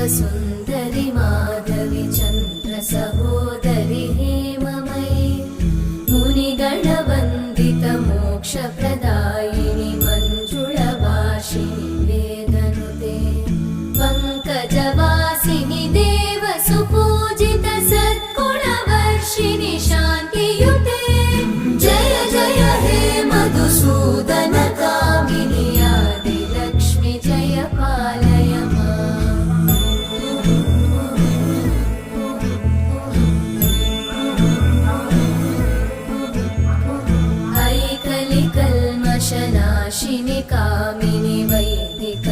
सुन्दरि माधवि चन्द्र सहोदरि हेममयि मुनिगणवन्दित मोक्षप्रदायिनि मञ्जुळभाषिणि वेदनुते पङ्कजवासिनि देवसुपूजित सद्गुणवर्षिणि शान्तियुते जय जय हे मधुसूदन कामिनि आदिलक्ष्मि जय पालय माम्। ऐकलिकल्मषनाशिनि कामिनि वैदिक